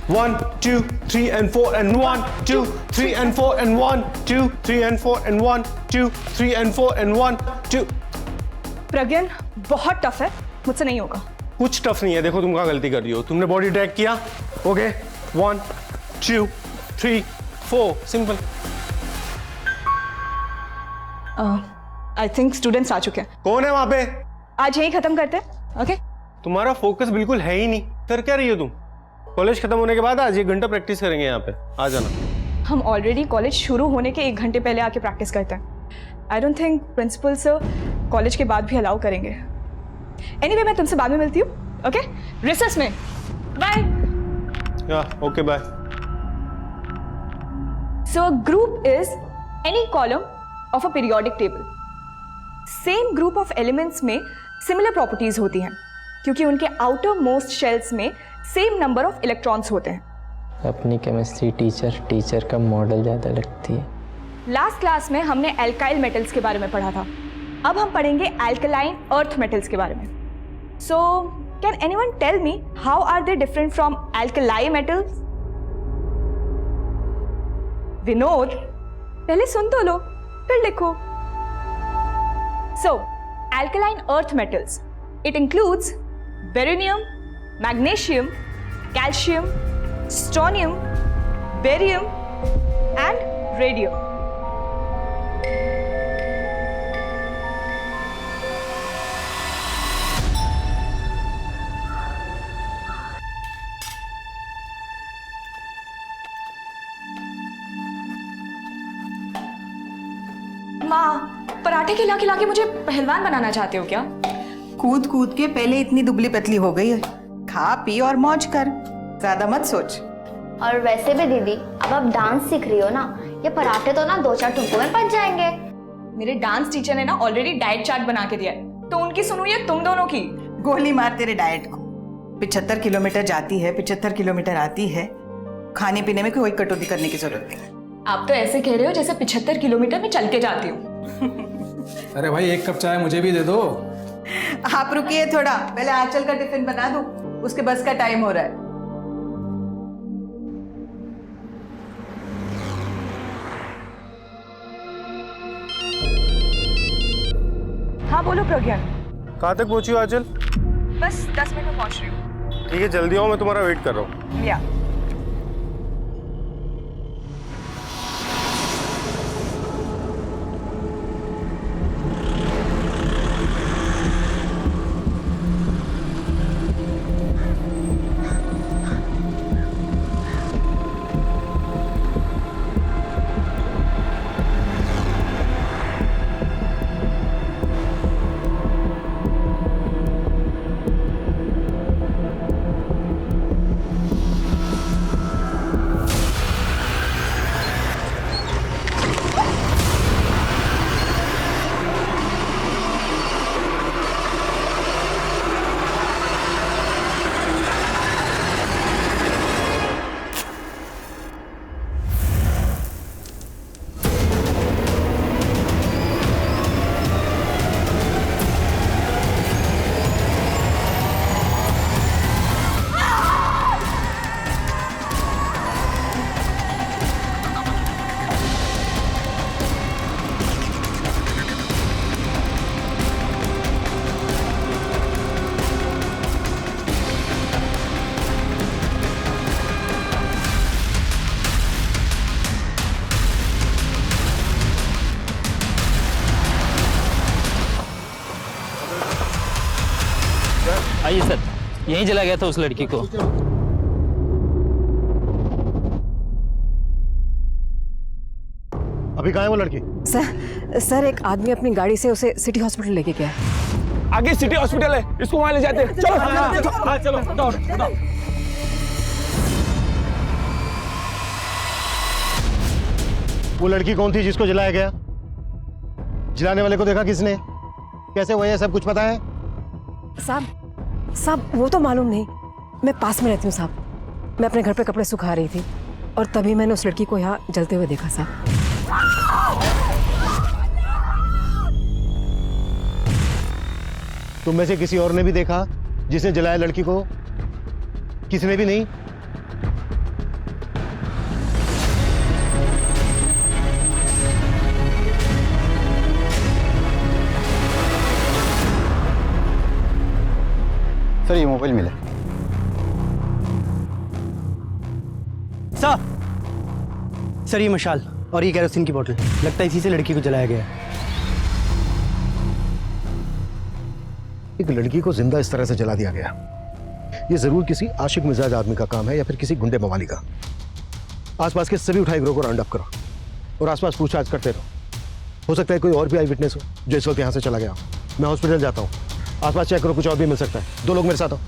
1 2 3 and 4 and 1 2 3 and 4 and 1 2 3 and 4 and 1 2 3 and 4 and 1 2। प्रज्ञान बहुत tough है, मुझसे नहीं होगा। कुछ टफ नहीं है, देखो तुम कहाँ गलती कर रही हो। तुमने बॉडी ट्रैक किया, okay 1 2 3 4 simple. I think students आ चुके हैं। कौन है वहां पे? आज यही खत्म करते हैं, ओके? तुम्हारा फोकस बिल्कुल है ही नहीं। कर क्या रही हो तुम? कॉलेज खत्म होने के बाद आज 1 घंटा प्रैक्टिस करेंगे यहाँ पे, आ जाना। हम ऑलरेडी कॉलेज शुरू होने के 1 घंटे पहले आके प्रैक्टिस करते हैं। I don't think principal sir college के बाद भी अलाउ करेंगे। एनीवे मैं तुमसे बाद में मिलती हूँ, ओके? रिसेस में। बाय। या okay bye. So a group is any column of a periodic table. Same group of elements में सिमिलर प्रॉपर्टीज होती हैं क्योंकि उनके आउटर मोस्ट शेल्स में सेम नंबर ऑफ इलेक्ट्रॉन्स होते हैं। अपनी केमिस्ट्री टीचर का मॉडल ज़्यादा लगती है। लास्ट क्लास में हमने एल्काइल मेटल्स के बारे में पढ़ा था, अब हम पढ़ेंगे एल्कलाइन अर्थ मेटल्स के बारे में। So can anyone tell me how are they different from alkali metals? Vinod, पहले सुन तो लो फिर लिखो। So alkaline earth metals, it includes beryllium, magnesium, calcium, strontium, barium and radium. माँ, पराठे खिला खिला के मुझे पहलवान बनाना चाहते हो क्या? कूद कूद के पहले इतनी दुबली पतली हो गई है, खा पी और मौज कर, ज्यादा मत सोच। और वैसे भी दीदी, अब आप डांस सीख रही हो ना, ये पराठे तो ना 2-4 टुकड़ों में पच जाएंगे। मेरे डांस टीचर ने ना ऑलरेडी डाइट चार्ट बना के दिया है, तो उनकी सुनो या तुम दोनों की? गोली मार तेरे डाइट को। 75 किलोमीटर जाती है, 75 किलोमीटर आती है, खाने पीने में कोई कटौती करने की जरूरत नहीं। आप तो ऐसे कह रहे हो जैसे 75 किलोमीटर में चल के जाती हूँ। अरे भाई 1 कप चाय मुझे भी दे दो। आप रुकिए थोड़ा, पहले आंचल का टिफिन बना दूं, उसके बस का टाइम हो रहा है। हाँ बोलो प्रज्ञान। कहाँ तक पहुंची हो आंचल? बस 10 मिनट में पहुंच रही हूँ। ठीक है, जल्दी आओ, मैं तुम्हारा वेट कर रहा हूँ। या आइए सर, यहीं चला गया था उस लड़की को। अभी कहाँ है वो लड़की? सर एक आदमी अपनी गाड़ी से उसे सिटी हॉस्पिटल लेके गया है। आगे सिटी हॉस्पिटल है, इसको वहां ले जाते हैं। चलो चलो दौड़ दौड़। वो लड़की कौन थी जिसको जलाया गया? जलाने वाले को देखा किसने? कैसे हुआ ये सब कुछ पता है? साहब वो तो मालूम नहीं, मैं पास में रहती हूँ साहब। मैं अपने घर पे कपड़े सुखा रही थी और तभी मैंने उस लड़की को यहाँ जलते हुए देखा साहब। तुम में से किसी और ने भी देखा जिसने जलाया लड़की को? किसी ने भी नहीं? सर ये मोबाइल मिला। सर ये मशाल और ये केरोसिन की बोतल, लगता है इसी से लड़की को जलाया गया है। एक लड़की को जिंदा इस तरह से जला दिया गया, ये जरूर किसी आशिक मिजाज आदमी का काम है या फिर किसी गुंडे मवाली का। आसपास के सभी उठाई गिरोह को राउंड अप करो और आसपास पूछताछ करते रहो। हो सकता है कोई और भी आई विटनेस हो जो इस वक्त यहाँ से चला गया हो। मैं हॉस्पिटल जाता हूँ, आसपास चेक करो, कुछ और भी मिल सकता है। 2 लोग मेरे साथ आओ।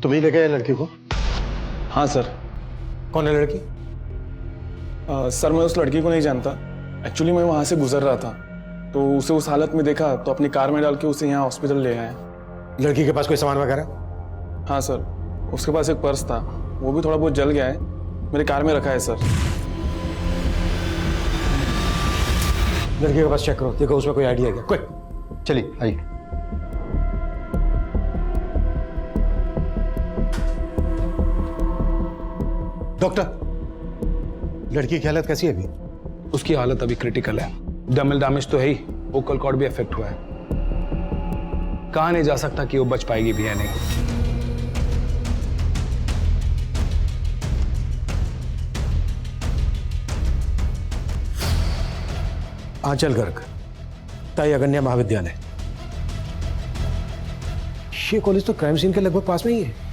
तुम ही लेके आए लड़की को? हाँ सर। कौन है लड़की? सर मैं उस लड़की को नहीं जानता। एक्चुअली मैं वहाँ से गुजर रहा था तो उसे उस हालत में देखा तो अपनी कार में डाल के उसे यहाँ हॉस्पिटल ले आए। लड़की के पास कोई सामान वगैरह? हाँ सर, उसके पास एक पर्स था, वो भी थोड़ा बहुत जल गया है, मेरे कार में रखा है सर। लड़की के पास चेक करो, देखो उसमें कोई आइडिया है क्या? कोई चलिए आइए। डॉक्टर, लड़की की हालत कैसी है अभी? उसकी हालत अभी क्रिटिकल है, डमल डैमेज तो है ही, वोकल कॉर्ड भी अफेक्ट हुआ है। कहा नहीं जा सकता कि वो बच पाएगी भी या नहीं। आंचल गर्ग, ताई अगन्या महाविद्यालय। ये कॉलेज तो क्राइम सीन के लगभग पास में ही है।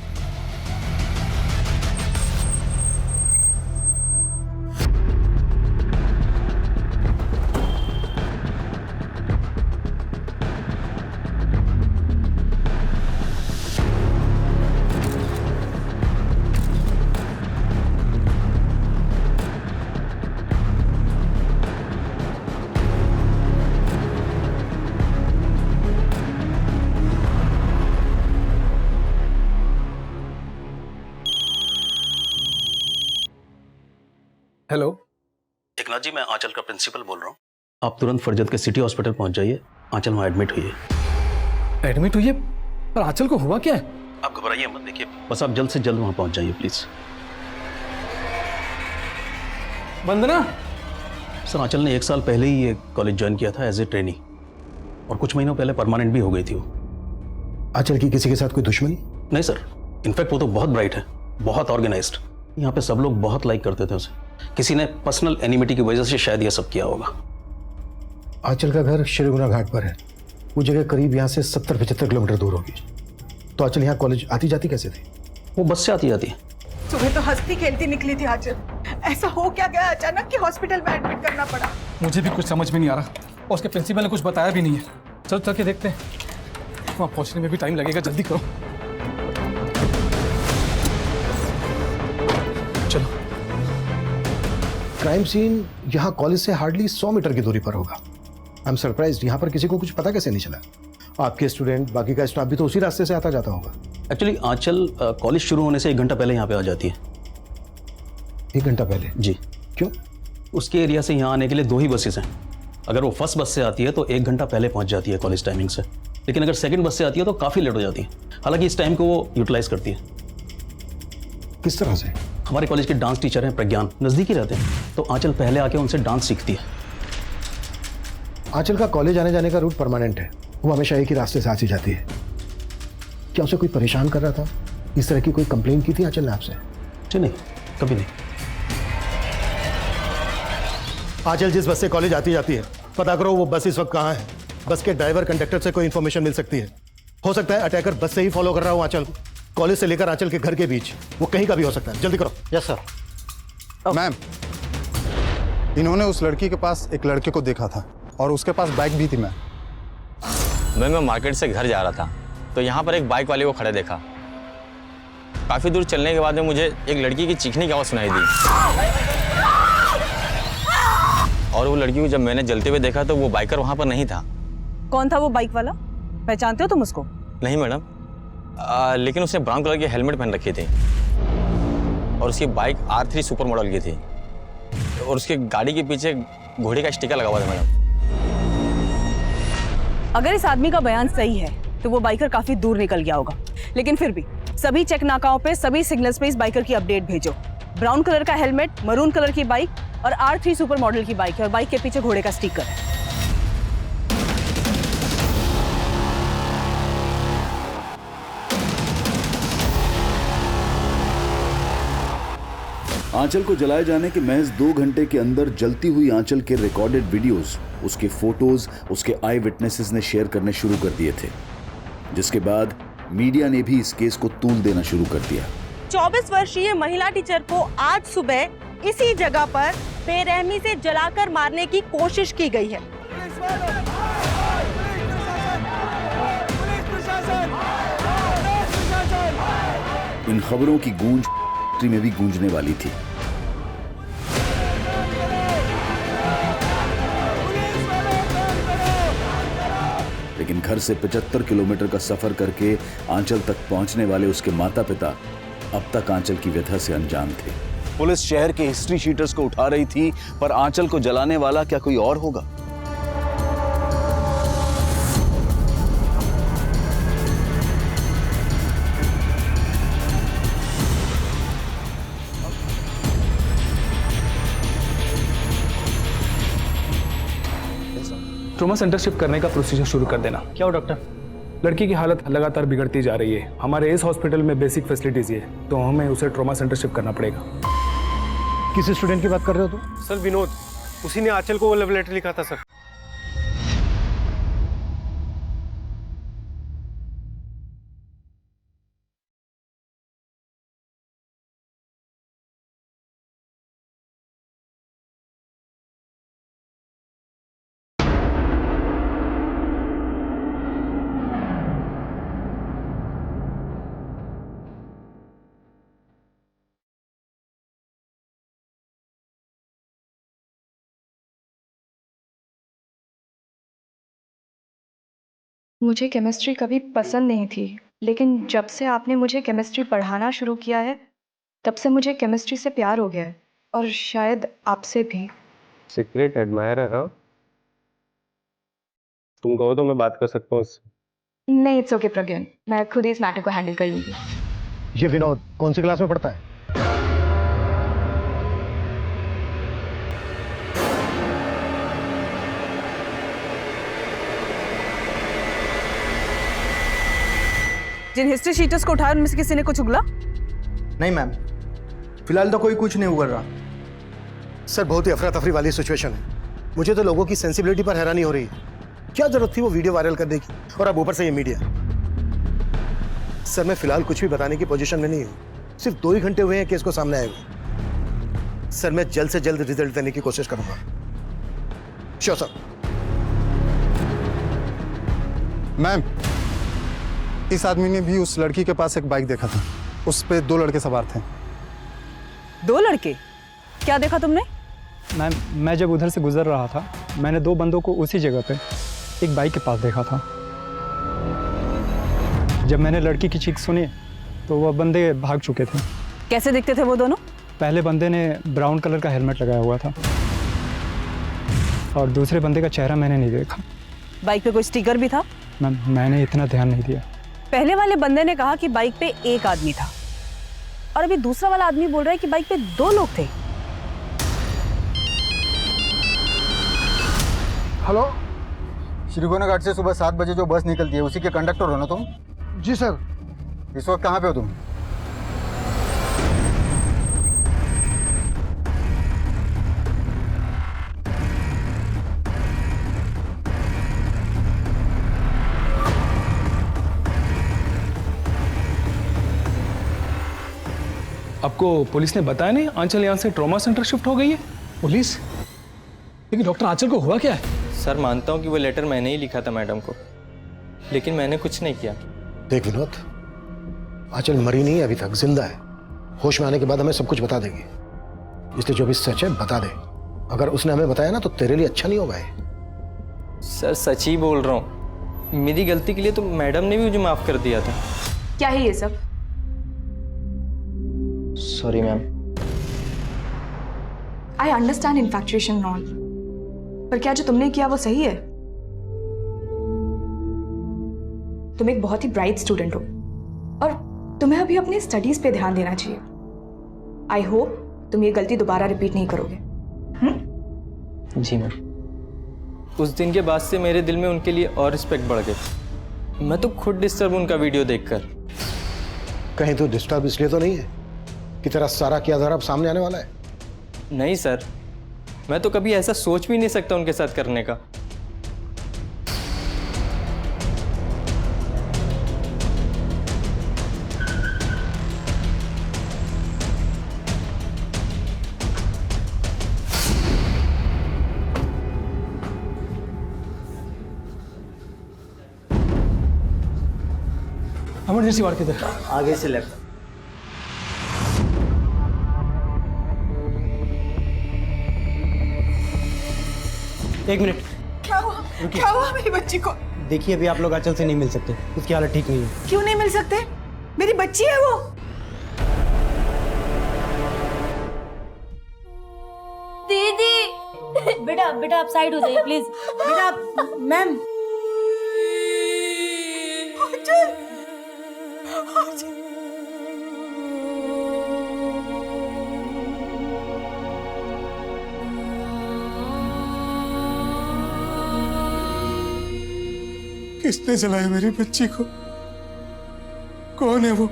हेलो एकनाथ जी, मैं आंचल का प्रिंसिपल बोल रहा हूँ। आप तुरंत फरजत के सिटी हॉस्पिटल पहुंच जाइए, आंचल वहाँ एडमिट हुई है। एडमिट हुई है? पर आंचल को हुआ क्या है? आप घबराइए मत, देखिए बस आप जल्द से जल्द वहाँ पहुंच जाइए प्लीज। वंदना? सर आंचल ने 1 साल पहले ही ये कॉलेज ज्वाइन किया था एज ए ट्रेनी और कुछ महीनों पहले परमानेंट भी हो गई थी वो। आंचल की किसी के साथ कोई दुश्मनी? नहीं सर, इनफैक्ट वो तो बहुत ब्राइट है, बहुत ऑर्गेनाइज्ड। यहाँ पे सब लोग बहुत लाइक करते थे उसे। किसी ने पर्सनल एनिमिटी की वजह से शायद ये सब किया होगा। आंचल का घर श्रीगुना घाट पर है, वो जगह करीब यहाँ से 70-75 किलोमीटर दूर होगी। तो आंचल यहाँ कॉलेज आती जाती कैसे थी? वो बस से आती जाती है। सुबह तो हंसती खेलती निकली थी आंचल, ऐसा हो क्या गया अचानक कि हॉस्पिटल में एडमिट करना पड़ा? मुझे भी कुछ समझ में नहीं आ रहा और उसके प्रिंसिपल ने कुछ बताया भी नहीं है। चलो चल के देखते हैं, वहाँ पहुँचने में भी टाइम लगेगा, जल्दी करो। चलो। क्राइम सीन यहाँ कॉलेज से हार्डली 100 मीटर की दूरी पर होगा। आई एम सरप्राइज्ड, यहाँ पर किसी को कुछ पता कैसे नहीं चला? आपके स्टूडेंट, बाकी का स्टाफ भी तो उसी रास्ते से आता जाता होगा। एक्चुअली आंचल कॉलेज शुरू होने से 1 घंटा पहले यहाँ पे आ जाती है। 1 घंटा पहले? जी। क्यों? उसके एरिया से यहाँ आने के लिए 2 ही बसेस हैं। अगर वो फर्स्ट बस से आती है तो 1 घंटा पहले पहुँच जाती है कॉलेज टाइमिंग से, लेकिन अगर सेकंड बस से आती है तो काफ़ी लेट हो जाती है। हालांकि इस टाइम को वो यूटिलाइज करती है। किस तरह से? हमारे कॉलेज के डांस टीचर हैं प्रज्ञान, नज़दीक ही रहते हैं, तो आंचल पहले आके उनसे डांस सीखती है। आंचल का कॉलेज आने जाने का रूट परमानेंट है, वो हमेशा एक ही रास्ते से आती जाती है। क्या उसे कोई परेशान कर रहा था? इस तरह की कोई कंप्लेन की थी आंचल ने आपसे? जी नहीं, कभी नहीं। आंचल जिस बस से कॉलेज आती जाती है, पता करो वो बस इस वक्त कहाँ है। बस के ड्राइवर, कंडक्टर से कोई इन्फॉर्मेशन मिल सकती है। हो सकता है अटैकर बस से ही फॉलो कर रहा हो आंचल को। कॉलेज से लेकर आंचल के घर के बीच वो कहीं का भी हो सकता है। जल्दी करो। Yes sir. मैम, इन्होंने उस लड़की के पास एक लड़के को देखा था और उसके पास बाइक भी थी। मैं मार्केट से घर जा रहा था तो यहाँ पर एक बाइक वाले को खड़े देखा। काफ़ी दूर चलने के बाद में मुझे एक लड़की की चीखने की आवाज़ सुनाई दी और वो लड़की को जब मैंने जलते हुए देखा तो वो बाइकर वहाँ पर नहीं था। कौन था वो बाइक वाला? पहचानते हो तुम उसको? नहीं मैडम, लेकिन उसने ब्राउन कलर की हेलमेट पहन रखी थी और उसकी बाइक R3 सुपर मॉडल की थी और उसकी गाड़ी के पीछे घोड़े का स्टिकर लगा हुआ था मैडम। अगर इस आदमी का बयान सही है तो वो बाइकर काफी दूर निकल गया होगा, लेकिन फिर भी सभी चेक नाकाओं पे, सभी सिग्नल्स पे इस बाइकर की अपडेट भेजो। ब्राउन कलर का हेलमेट, मरून कलर की बाइक और R3 सुपर मॉडल की बाइक है और बाइक के पीछे घोड़े का स्टिकर है। आंचल को जलाए जाने के महज 2 घंटे के अंदर जलती हुई आंचल के रिकॉर्डेड वीडियोस, उसके फोटोज, उसके आई विटनेसेस ने शेयर करने शुरू कर दिए थे, जिसके बाद मीडिया ने भी इस केस को तूल देना शुरू कर दिया। 24 वर्षीय महिला टीचर को आज सुबह इसी जगह पर बेरहमी से जलाकर मारने की कोशिश की गई है। इन खबरों की गूंज में भी गूंजने वाली थी। लेकिन घर से 75 किलोमीटर का सफर करके आंचल तक पहुंचने वाले उसके माता पिता अब तक आंचल की व्यथा से अनजान थे। पुलिस शहर के हिस्ट्री शीटर्स को उठा रही थी, पर आंचल को जलाने वाला क्या कोई और होगा? ट्रॉमा सेंटर शिफ्ट करने का प्रोसीजर शुरू कर देना। क्या हो डॉक्टर? लड़की की हालत लगातार बिगड़ती जा रही है। हमारे इस हॉस्पिटल में बेसिक फैसिलिटीज ही है, तो हमें उसे ट्रॉमा सेंटर शिफ्ट करना पड़ेगा। किस स्टूडेंट की बात कर रहे हो तुम? सर विनोद, उसी ने आंचल को वो लव लेटर लिखा था सर। मुझे केमिस्ट्री कभी पसंद नहीं थी, लेकिन जब से आपने मुझे केमिस्ट्री पढ़ाना शुरू किया है तब से मुझे केमिस्ट्री से प्यार हो गया है, और शायद आपसे भी। Secret admirer? हाँ, तुम कहो तो मैं बात कर सकता हूँ उससे। नहीं, इट्स ओके प्रज्ञान, मैं खुद ही इस मैटर को हैंडल कर लूंगी। ये विनोद कौन सी क्लास में पढ़ता है? जिन हिस्ट्री शीटर्स को उठाया उनमें से किसी ने कुछ उगला? नहीं मैम, फिलहाल तो कोई कुछ नहीं उगल रहा। सर बहुत ही अफरा तफरी वाली सिचुएशन है। मुझे तो लोगों की सेंसिबिलिटी पर हैरानी हो रही है। क्या जरूरत थी वो वीडियो वायरल करने की, और अब ऊपर से ये मीडिया। सर मैं फिलहाल कुछ भी बताने की पोजीशन में नहीं हूँ। सिर्फ 2 ही घंटे हुए हैं केस को सामने आए हुए। सर मैं जल्द से जल्द रिजल्ट देने की कोशिश करूंगा। Sure sir. मैम, इस आदमी ने भी उस लड़की के पास एक बाइक देखा था, उस पे 2 लड़के सवार थे। 2 लड़के? क्या देखा तुमने? मैम, मैं जब उधर से गुजर रहा था, मैंने 2 बंदों को उसी जगह पे एक बाइक के पास देखा था। जब मैंने लड़की की चीख सुनी तो वह बंदे भाग चुके थे। कैसे दिखते थे वो दोनों? पहले बंदे ने ब्राउन कलर का हेलमेट लगाया हुआ था और दूसरे बंदे का चेहरा मैंने नहीं देखा। बाइक पे कोई स्टिकर भी था? मैम, मैंने इतना ध्यान नहीं दिया। पहले वाले बंदे ने कहा कि बाइक पे एक आदमी था, और अभी दूसरा वाला आदमी बोल रहा है कि बाइक पे 2 लोग थे। हेलो, श्रीगोना घाट से सुबह 7 बजे जो बस निकलती है उसी के कंडक्टर हो ना तुम? जी सर। इस वक्त कहाँ पे हो तुम? आपको पुलिस ने बताया नहीं आंचल यहाँ से ट्रॉमा सेंटर शिफ्ट हो गई है? पुलिस? लेकिन डॉक्टर आंचल को हुआ क्या है? सर मानता हूँ कि वो लेटर मैंने ही लिखा था मैडम को, लेकिन मैंने कुछ नहीं किया। देख विनोद, आंचल मरी नहीं, अभी तक जिंदा है। होश में आने के बाद हमें सब कुछ बता देगी, इसलिए जो भी सच है बता दे। अगर उसने हमें बताया ना तो तेरे लिए अच्छा नहीं होगा। सर सच ही बोल रहा हूँ, मेरी गलती के लिए तो मैडम ने भी मुझे माफ कर दिया था। क्या है ये सब? Sorry ma'am. I understand इन्फैक्चुएशन and all, पर क्या जो तुमने किया वो सही है? तुम एक बहुत ही ब्राइट स्टूडेंट हो और तुम्हें अभी अपने स्टडीज पे ध्यान देना चाहिए। आई होप तुम ये गलती दोबारा रिपीट नहीं करोगे। जी मैम। उस दिन के बाद से मेरे दिल में उनके लिए और रिस्पेक्ट बढ़ गई। मैं तो खुद डिस्टर्ब उनका वीडियो देखकर। कहीं तो डिस्टर्ब इसलिए तो नहीं है कि तेरा सारा किया धरा अब सामने आने वाला है? नहीं सर, मैं तो कभी ऐसा सोच भी नहीं सकता उनके साथ करने का। इमरजेंसी वार्ड किधर? आगे से लेफ्ट। एक मिनट। क्या हुआ? क्या हुआ मेरी बच्ची को? देखिए अभी आप लोग आंचल से नहीं मिल सकते, उसकी हालत ठीक नहीं है। क्यों नहीं मिल सकते? मेरी बच्ची है वो। दीदी बेटा बेटा आप साइड हो जाइए प्लीज। बेटा मैम। किसने जलाया मेरी बच्ची को? कौन है वो?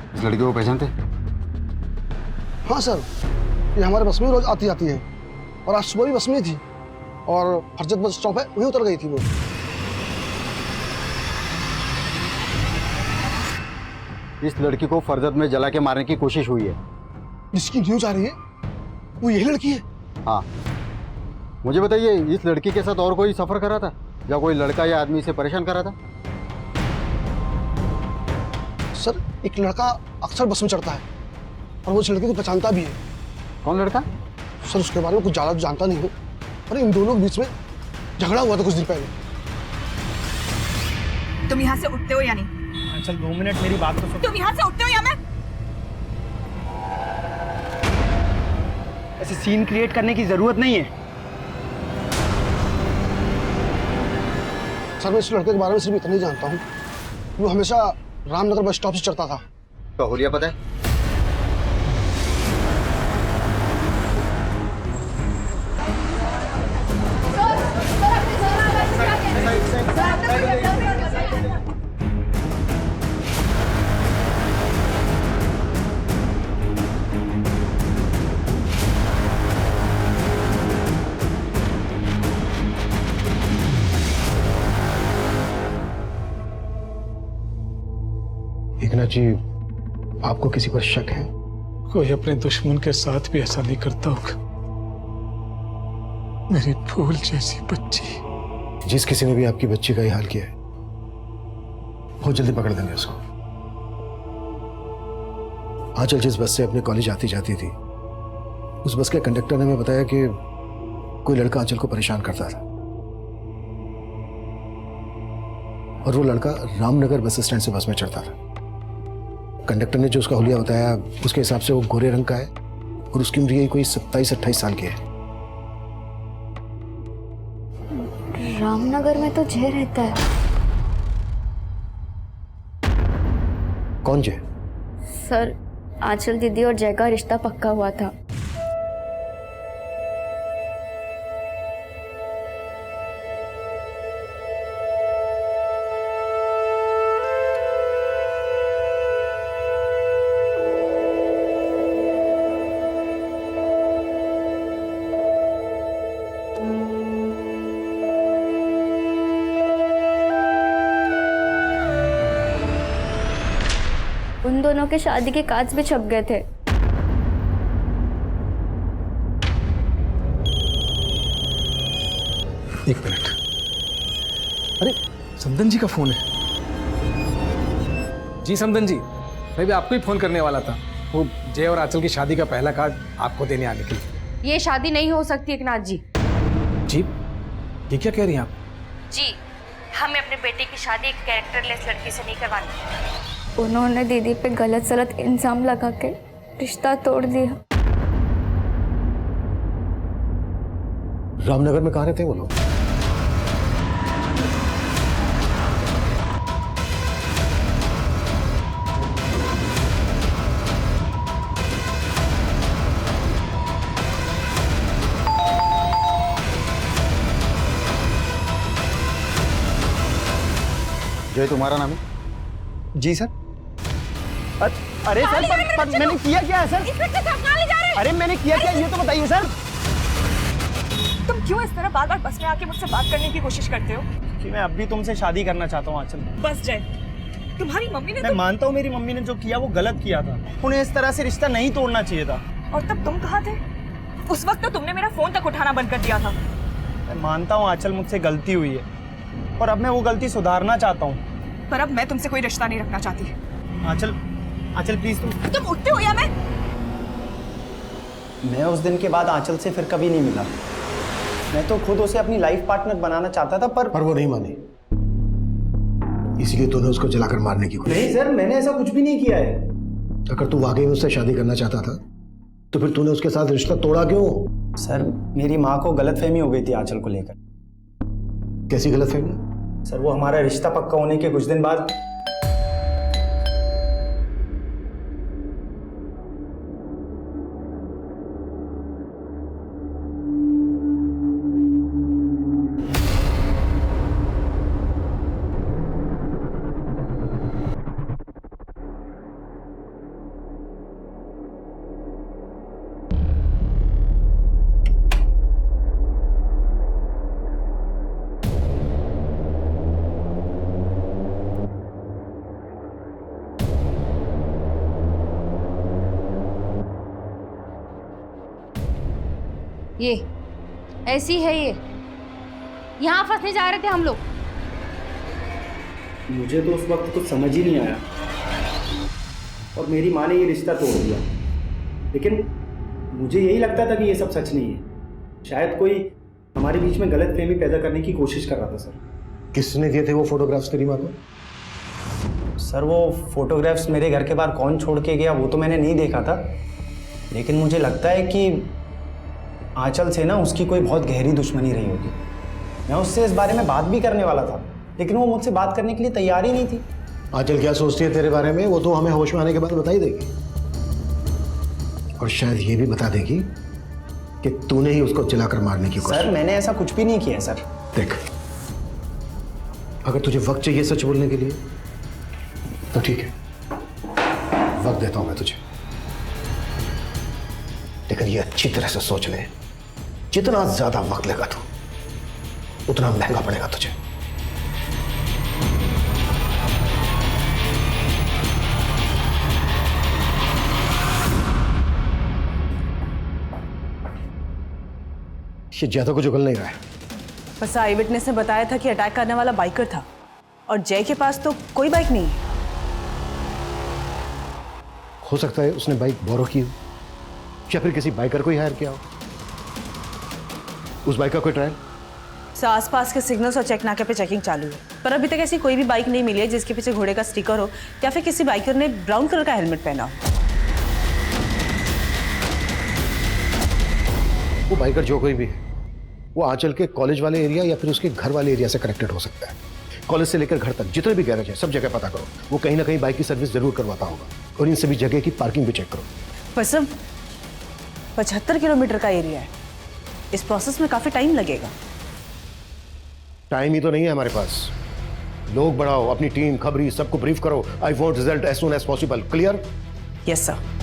इस लड़की को पहचानते? हाँ सर, ये हमारे बस में रोज आती जाती है और आज सुबह भी बस में थी और फरजत बस स्टॉप है वहीं उतर गई थी वो। इस लड़की को फरजत में जला के मारने की कोशिश हुई है। जिसकी न्यूज आ रही है वो यही लड़की है? हाँ। मुझे बताइए, इस लड़की के साथ और कोई सफर कर रहा था या कोई लड़का या आदमी इसे परेशान कर रहा था? सर, एक लड़का अक्सर बस में चढ़ता है और वो उस लड़के को पहचानता भी है। कौन लड़का? सर उसके बारे में कुछ ज़्यादा जानता नहीं हूँ, पर इन दोनों के बीच में झगड़ा हुआ था कुछ दिन पहले। तुम यहाँ से उठते हो या नहीं? चल 2 मिनट मेरी बात तो सुन। तुम यहाँ से उठते हो या मैं? ऐसे सीन क्रिएट करने की जरूरत नहीं है। सर मैं इस लड़के के बारे में सिर्फ इतना ही जानता हूँ, वो हमेशा रामनगर बस स्टॉप से चढ़ता था। तो हुलिया पता है? एकनाथ जी, आपको किसी पर शक है? कोई अपने दुश्मन के साथ भी ऐसा नहीं करता होगा। मेरी फूल जैसी बच्ची। जिस किसी ने भी आपकी बच्ची का ये हाल किया है बहुत जल्दी पकड़ देंगे उसको। आंचल जिस बस से अपने कॉलेज आती जाती थी, उस बस के कंडक्टर ने हमें बताया कि कोई लड़का आंचल को परेशान करता था और वो लड़का रामनगर बस स्टैंड से बस में चढ़ता था। कंडक्टर ने जो उसका हुलिया बताया उसके हिसाब से वो गोरे रंग का है और उसकी उम्र यही कोई 27-28 साल की है। रामनगर में तो जय रहता है। कौन जय? सर, आंचल दीदी और जय का रिश्ता पक्का हुआ था। दोनों के शादी के कार्ड्स भी छप गए थे। एक मिनट। अरे समदन जी का फोन है। जी समदन जी, मैं भी आपको ही फोन करने वाला था। वो जय और आंचल की शादी का पहला कार्ड आपको देने आने के लिए। ये शादी नहीं हो सकती एकनाथ जी। जी ये क्या कह रही हैं आप? जी, हमें अपने बेटे की शादी एक कैरेक्टरलेस लड़की से नहीं करवानी। उन्होंने दीदी पे गलत सलत इल्जाम लगा के रिश्ता तोड़ दिया। रामनगर में कहाँ रहते हैं वो लोग? जय तुम्हारा नाम है? जी सर। अरे सर पर मैंने किया क्या है सर? इंस्पेक्टर साहब कहाँ ले जा रहे हैं? अरे मैंने किया क्या ये तो बताइए सर। तुम क्यों इस तरह बार बार बस में आके मुझसे बात करने की कोशिश करते हो? कि मैं अब भी तुमसे शादी करना चाहता हूँ आंचल। बस जय, तुम्हारी मम्मी ने मैं मानता हूँ मेरी मम्मी ने जो किया वो गलत किया था। उन्हें इस तरह से रिश्ता नहीं तोड़ना चाहिए था। और तब तुम कहाँ थे? उस वक्त तो तुमने मेरा फोन तक उठाना बंद कर दिया था। मैं मानता हूँ आंचल मुझसे गलती हुई है और अब मैं वो गलती सुधारना चाहता हूँ। पर अब मैं तुमसे कोई रिश्ता नहीं रखना चाहती। आंचल आंचल प्लीज तुम उठते हो या मैं उस दिन के बाद आंचल से फिर कभी नहीं मिला। मैं तो खुद उसे अपनी लाइफ पार्टनर बनाना चाहता था पर वो नहीं मानी, इसलिए तूने उसको जलाकर मारने की कोशिश। नहीं सर, मैंने ऐसा कुछ भी नहीं किया है। अगर तू वाकई उससे शादी करना चाहता था तो फिर तूने उसके साथ रिश्ता तोड़ा क्यों? सर मेरी माँ को गलतफहमी हो गई थी आंचल को लेकर। कैसी गलतफहमी? सर वो हमारा रिश्ता पक्का होने के कुछ दिन बाद ये ऐसी है ये। यहाँ फंसने जा रहे थे हम लोग। मुझे तो उस वक्त कुछ समझ ही नहीं आया और मेरी माँ ने ये रिश्ता तोड़ दिया। लेकिन मुझे यही लगता था कि ये सब सच नहीं है। शायद कोई हमारे बीच में गलतफहमी पैदा करने की कोशिश कर रहा था। सर किसने दिए थे वो फोटोग्राफ्स तेरी माँ को? सर वो फोटोग्राफ्स मेरे घर के बाहर कौन छोड़ के गया वो तो मैंने नहीं देखा था, लेकिन मुझे लगता है कि आंचल से ना उसकी कोई बहुत गहरी दुश्मनी रही होगी। मैं उससे इस बारे में बात भी करने वाला था लेकिन वो मुझसे बात करने के लिए तैयार ही नहीं थी। आंचल क्या सोचती है तेरे बारे में वो तो हमें होश में आने के बाद बता ही देगी, और शायद ये भी बता देगी कि तूने ही उसको जलाकर मारने की कोशिश। सर मैंने ऐसा कुछ भी नहीं किया सर। देख, अगर तुझे वक्त चाहिए सच बोलने के लिए तो ठीक है, वक्त देता हूं मैं तुझे, लेकिन ये अच्छी तरह से सोच ले, जितना ज्यादा वक्त लेगा तू उतना महंगा पड़ेगा तुझे। ये ज्यादा कुछ उगल नहीं रहा है। बस आई विटनेस ने बताया था कि अटैक करने वाला बाइकर था और जय के पास तो कोई बाइक नहीं है। हो सकता है उसने बाइक बोरो की हो या फिर किसी बाइकर को ही हायर किया हो। उस बाइक का कोई ट्रायल? आसपास के सिग्नल्स और चेक नाके पे चेकिंग चालू है, पर अभी तक ऐसी कोई भी बाइक नहीं मिली है जिसके पीछे घोड़े का स्टिकर हो या फिर किसी बाइकर ने ब्राउन कलर का हेलमेट पहना हो। वो बाइकर जो कोई भी है वो आंचल के कॉलेज वाले एरिया या फिर उसके घर वाले एरिया से कनेक्टेड हो सकता है। कॉलेज से लेकर घर तक जितने भी गैरेज है सब जगह पता करो, वो कहीं ना कहीं बाइक की सर्विस जरूर करवाता होगा, और इन सभी जगह की पार्किंग भी चेक करो। पर सब 75 किलोमीटर का एरिया है, इस प्रोसेस में काफी टाइम लगेगा। टाइम ही तो नहीं है हमारे पास। लोग बढ़ाओ, अपनी टीम खबरी सबको ब्रीफ करो। I want result as soon as possible. Clear? Yes sir.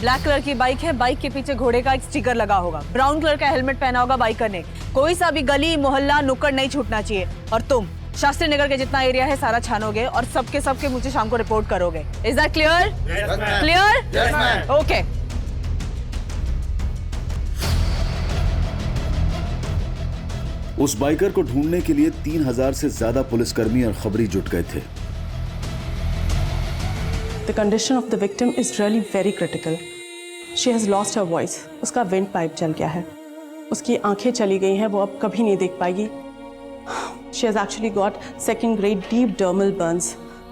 Black colour की बाइक है, बाइक के पीछे घोड़े का एक स्टिकर लगा होगा, ब्राउन कलर का हेलमेट पहना होगा बाइकर ने। कोई सा भी गली मोहल्ला नुक्कड़ नहीं छूटना चाहिए। और शास्त्री नगर के जितना एरिया है सारा छानोगे और सबके मुझे शाम को रिपोर्ट करोगे। Is that clear? Clear? Okay. उस बाइकर को ढूंढने के लिए 3000 से ज्यादा पुलिसकर्मी और खबरी जुट गए थे। The condition of the victim is really very critical. She has lost her voice. उसका विंड पाइप जल गया है, उसकी आंखें चली गई हैं, वो अब कभी नहीं देख पाएगी। She has actually got second grade deep dermal burns,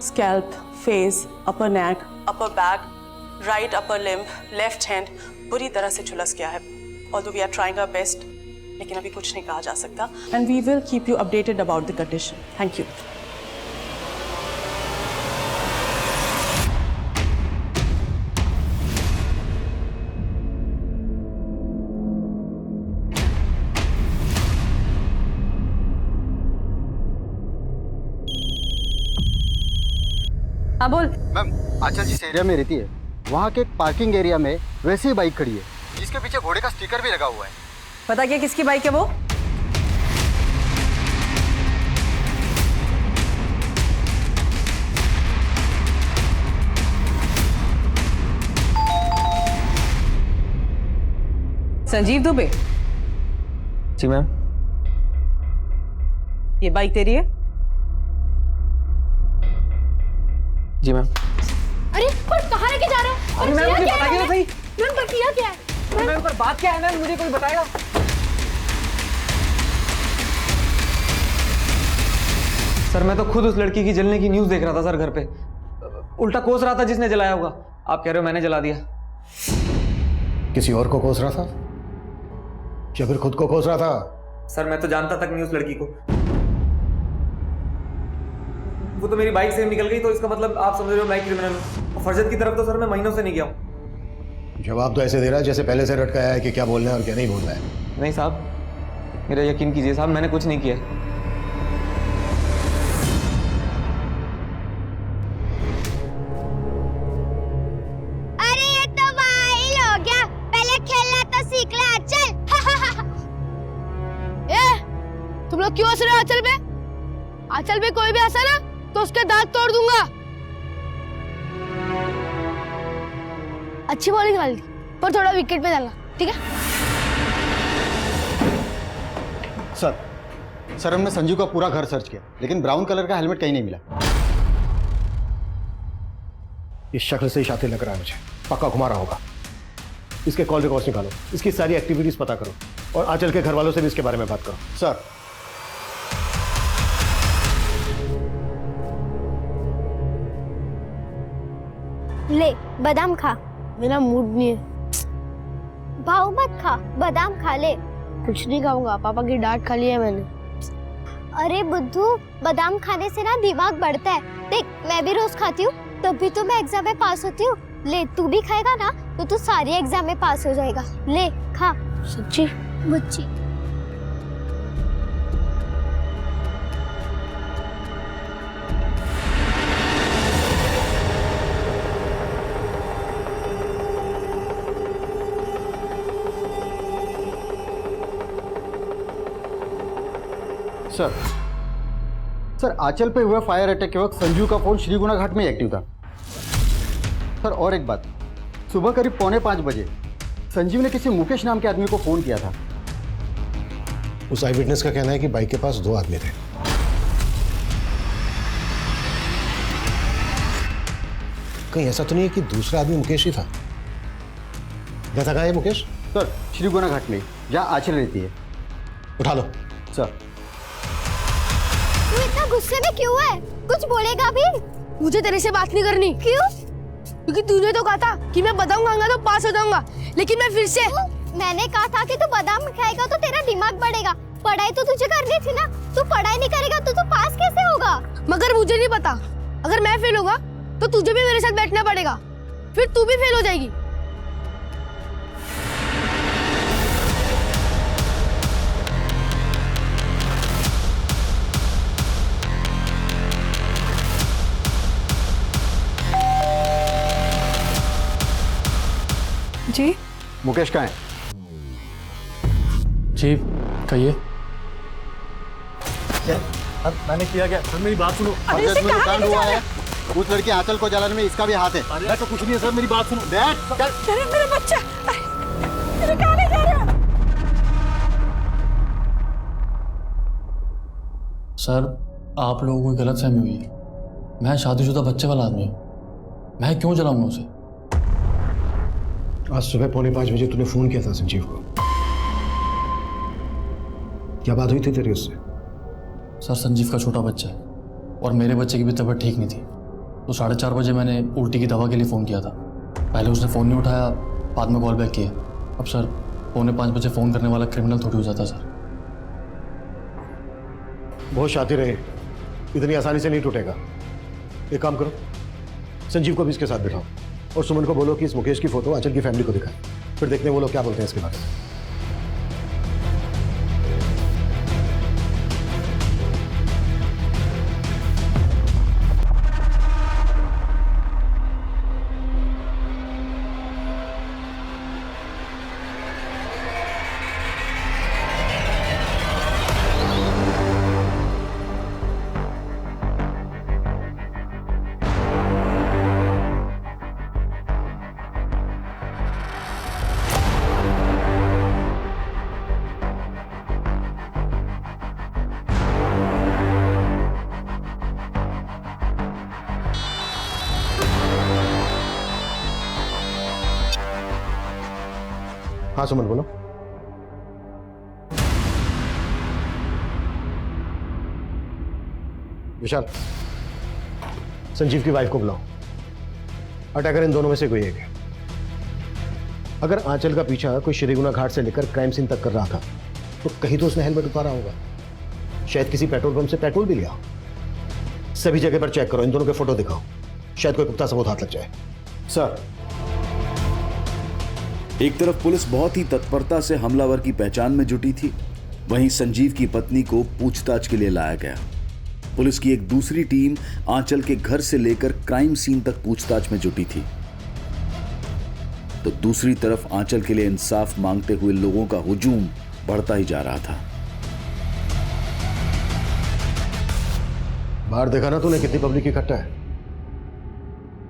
scalp, face, upper neck, upper back, right upper limb, left hand बुरी तरह से झुलस गया है। Although we are trying our best, लेकिन अभी कुछ नहीं कहा जा सकता। And we will keep you updated about the condition. Thank you. हाँ बोल। मैम, आंचल जिस एरिया में रहती है वहाँ के एक पार्किंग एरिया में वैसी ही बाइक खड़ी है जिसके पीछे घोड़े का स्टिकर भी लगा हुआ है। पता क्या किसकी बाइक है वो? संजीव दुबे। जी मैम। ये बाइक तेरी है? जी मैम। अरे पर कहाँ लेके जा रहा है? अरे मैम मुझे बताइए तो सही। मैम पर किया क्या है? मैम पर बात क्या है मैम, मुझे कोई बताएगा? सर मैं तो खुद उस लड़की की जलने की न्यूज़ देख रहा था सर घर पे। उल्टा कोस रहा था जिसने जलाया होगा। आप कह रहे हो मैंने जला दिया? किसी और को कोस रहा था या फिर खुद को कोस रहा था? सर मैं तो जानता तक नहीं उस लड़की को। वो तो मेरी बाइक से निकल गई, तो इसका मतलब आप समझ रहे हो मैं क्रिमिनल हूँ। फरजत की तरफ तो सर मैं महीनों से नहीं गया हूँ। जवाब तो ऐसे दे रहा है जैसे पहले से रटकाया है कि क्या बोलना है और क्या नहीं बोलना है। नहीं साहब, मेरा यकीन कीजिए साहब, मैंने कुछ नहीं किया। अरे ये तो वाइल हो गया, पहले खेलना तो सीख ले आंचल। तुम लोग क्यों हंस रहे हो आंचल पे? आंचल पे कोई भी हंसा ना तो उसके दांत तोड़ दूंगा। अच्छी बॉलिंग डाली थी पर थोड़ा विकेट पे डालना, ठीक है? सर हमने संजीव का पूरा घर सर्च किया लेकिन ब्राउन कलर का हेलमेट कहीं नहीं मिला। इस शक्ल से ही शातिर लग रहा है मुझे, पक्का घुमा रहा होगा। इसके कॉल रिकॉर्ड्स निकालो, इसकी सारी एक्टिविटीज पता करो और आंचल के घर वालों से भी इसके बारे में बात करो। सर ले बादाम खा। मेरा मूड नहीं है। भाव मत खा, बादाम खा ले। कुछ नहीं खाऊंगा, पापा की डांट खा ली है मैंने। अरे बुद्धू, बादाम खाने से ना दिमाग बढ़ता है। देख मैं भी रोज खाती हूँ तभी तो मैं एग्जाम में पास होती हूँ। ले तू भी खाएगा ना तो तू सारी एग्जाम में पास हो जाएगा। ले खा। सच्ची? मुच्ची। सर आंचल पे हुए फायर अटैक के वक्त संजीव का फोन श्रीगुणा घाट में एक्टिव था। सर और एक बात, सुबह करीब 4:45 बजे संजीव ने किसी मुकेश नाम के आदमी को फोन किया था। उस आई विटनेस का कहना है कि बाइक के पास 2 आदमी थे। कहीं ऐसा तो नहीं है कि दूसरा आदमी मुकेश ही था? कैसा कहा है मुकेश? सर श्रीगुणा घाट में जहाँ आंचल रहती है। उठा लो। सर तू इतना गुस्से में क्यों है? कुछ बोलेगा भी? मुझे तेरे से बात नहीं करनी। क्यों? क्योंकि तूने तो कहा था कि मैं बादाम खाऊंगा तो पास हो जाऊंगा, लेकिन मैं फिर से मैंने कहा था कि तू बादाम खाएगा तो तेरा दिमाग बढ़ेगा। पढ़ाई तो तुझे करनी थी ना, तू पढ़ाई नहीं करेगा तो तू पास कैसे होगा? मगर मुझे नहीं पता, अगर मैं फेल होगा तो तुझे भी मेरे साथ बैठना पड़ेगा, फिर तू भी फेल हो जाएगी। जी मुकेश कहाँ है? जी कहिए। मैंने किया क्या? सर मेरी बात सुनो। अरे इसे इसमें जो कहाँ कांड लेके हुआ जा रहे है उस लड़की आंचल को जलाने में इसका भी हाथ है। मैं तो कुछ नहीं है सर, मेरी बात सुनो। डैड अरे मेरा बच्चा, अरे कहाँ ले जा रहे हो? सर आप लोगों को गलतफहमी हुई है। मैं शादीशुदा बच्चे वाला आदमी हूँ, मैं क्यों जलाऊंगा उसे? आज सुबह 4:45 बजे तूने फोन किया था संजीव को, क्या बात हुई थी तेरी उससे? सर संजीव का छोटा बच्चा है और मेरे बच्चे की भी तबीयत ठीक नहीं थी, तो 4:30 बजे मैंने उल्टी की दवा के लिए फ़ोन किया था। पहले उसने फ़ोन नहीं उठाया, बाद में कॉल बैक किया। अब सर 4:45 बजे फ़ोन करने वाला क्रिमिनल थोड़ी हो जाता सर। बहुत शातिर रहे, इतनी आसानी से नहीं टूटेगा। एक काम करो, संजीव को भी इसके साथ बिठाओ और सुमन को बोलो कि इस मुकेश की फोटो आंचल की फैमिली को दिखाए, फिर देखते हैं वो लोग क्या बोलते हैं इसके बारे में। हाँ सुमन बोलो। विशाल, संजीव की वाइफ को बुलाओ। अटैकर इन दोनों में से कोई एक है। अगर आंचल का पीछा कोई श्रीगुना घाट से लेकर क्राइम सीन तक कर रहा था तो कहीं तो उसने हेलमेट उतारा होगा, शायद किसी पेट्रोल पंप से पेट्रोल भी लिया। सभी जगह पर चेक करो, इन दोनों के फोटो दिखाओ, शायद कोई पुख्ता सबूत हाथ लग जाए। सर एक तरफ पुलिस बहुत ही तत्परता से हमलावर की पहचान में जुटी थी, वहीं संजीव की पत्नी को पूछताछ के लिए लाया गया। पुलिस की एक दूसरी टीम आंचल के घर से लेकर क्राइम सीन तक पूछताछ में जुटी थी, तो दूसरी तरफ आंचल के लिए इंसाफ मांगते हुए लोगों का हुजूम बढ़ता ही जा रहा था। बाहर देखा ना तूने कितनी पब्लिक इकट्ठा है।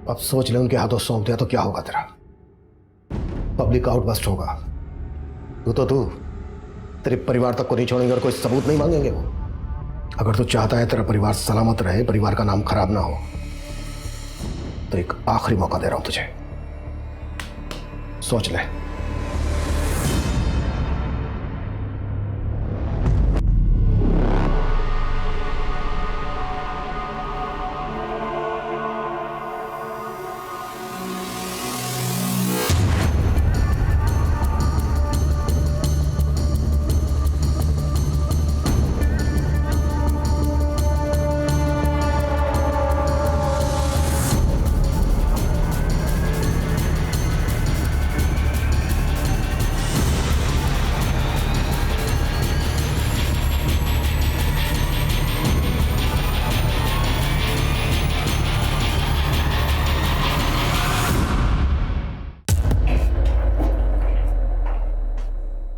अब सोच ले उनके हाथों सौंप दिया तो क्या होगा तेरा। पब्लिक आउटबस्ट होगा। तू तेरे परिवार तक को नहीं छोड़ेंगे और कोई सबूत नहीं मांगेंगे वो। अगर तू चाहता है तेरा परिवार सलामत रहे, परिवार का नाम खराब ना हो, तो एक आखिरी मौका दे रहा हूं तुझे, सोच ले।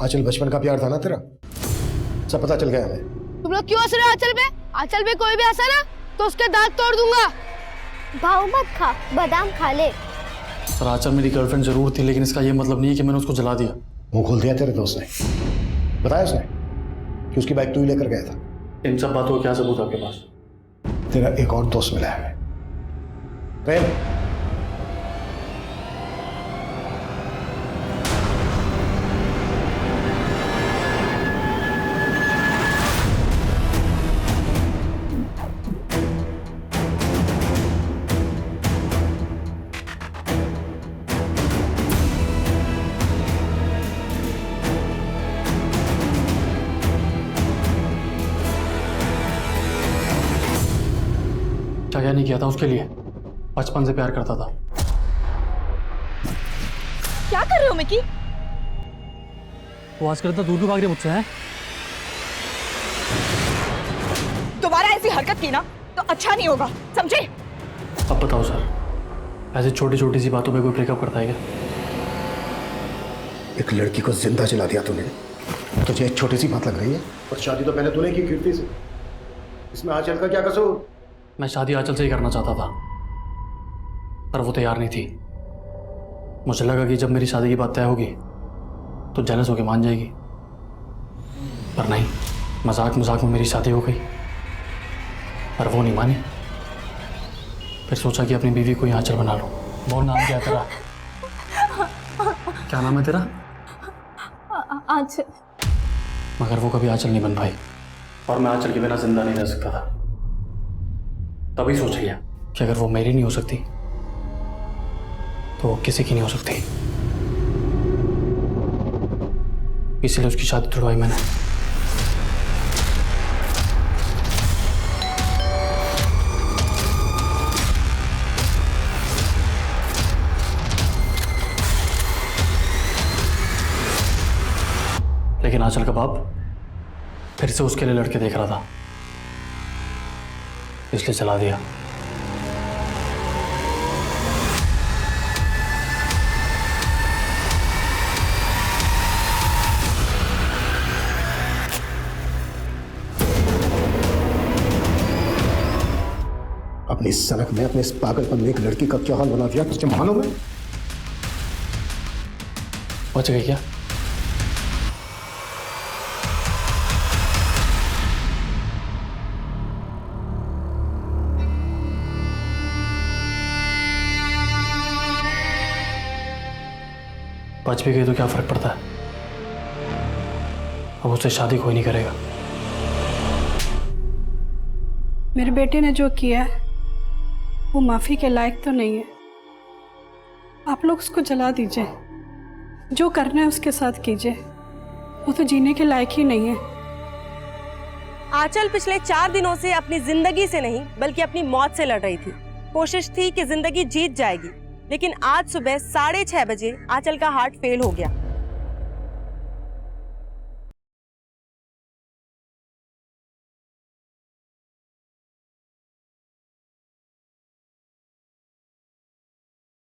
आंचल बचपन का प्यार था ना तेरा, सब पता चल गया हमें। तुम लोग क्यों हंस रहे हो आंचल पे? आंचल पे कोई भी हंसा ना तो उसके दांत तोड़ दूंगा। भाव मत खा, बादाम खा ले। सर आंचल मेरी गर्लफ्रेंड जरूर थी, लेकिन इसका ये मतलब नहीं है कि मैंने उसको जला दिया। मुंह खोल दिया तेरे दोस्त ने, बताया उसने कि उसकी बाइक तू ही लेकर गया था। इन सब बातों का क्या सबूत आपके पास? तेरा एक और दोस्त मिला है प्रेम। क्या नहीं किया था उसके लिए, बचपन से प्यार करता था। क्या कर रहे हो मिकी? वो आज करता दूर क्यों भाग रहे मुझसे हैं? दोबारा ऐसी हरकत की ना तो अच्छा नहीं होगा, समझे? अब बताओ सर, ऐसे छोटी छोटी सी बातों पे कोई ब्रेकअप करता है क्या? एक लड़की को जिंदा जला दिया तूने, तुझे एक छोटी सी बात लग रही है? और शादी तो मैंने तूने की कीर्ति से। इसमें आंचल का क्या कसूर? मैं शादी आंचल से ही करना चाहता था, पर वो तैयार नहीं थी। मुझे लगा कि जब मेरी शादी की बात तय होगी तो जेलस होकर मान जाएगी, पर नहीं, मजाक मजाक में मेरी शादी हो गई। पर वो नहीं मानी। फिर सोचा कि अपनी बीवी को ही आंचल बना लूं। बोल, नाम क्या है तेरा? क्या नाम है तेरा? आंचल। मगर वो कभी आंचल नहीं बन पाई, और मैं आंचल के बिना जिंदा नहीं रह सकता था। तभी सोच लिया कि अगर वो मेरी नहीं हो सकती तो वो किसी की नहीं हो सकती। इसलिए उसकी शादी तुड़वाई मैंने। लेकिन आंचल का बाप फिर से उसके लिए लड़के देख रहा था, इसलिए चला दिया। अपनी सनक में, अपने इस पागलपन में एक लड़की का क्या हाल बना दिया तुझे मालूम है? बच गई क्या? बच भी गई तो क्या फर्क पड़ता है? अब उससे शादी कोई नहीं करेगा। मेरे बेटे ने जो किया है वो माफ़ी के लायक तो नहीं है। आप लोग उसको जला दीजिए, जो करना है उसके साथ कीजिए, वो तो जीने के लायक ही नहीं है। आंचल पिछले 4 दिनों से अपनी जिंदगी से नहीं बल्कि अपनी मौत से लड़ रही थी। कोशिश थी कि जिंदगी जीत जाएगी, लेकिन आज सुबह 6:30 बजे आंचल का हार्ट फेल हो गया।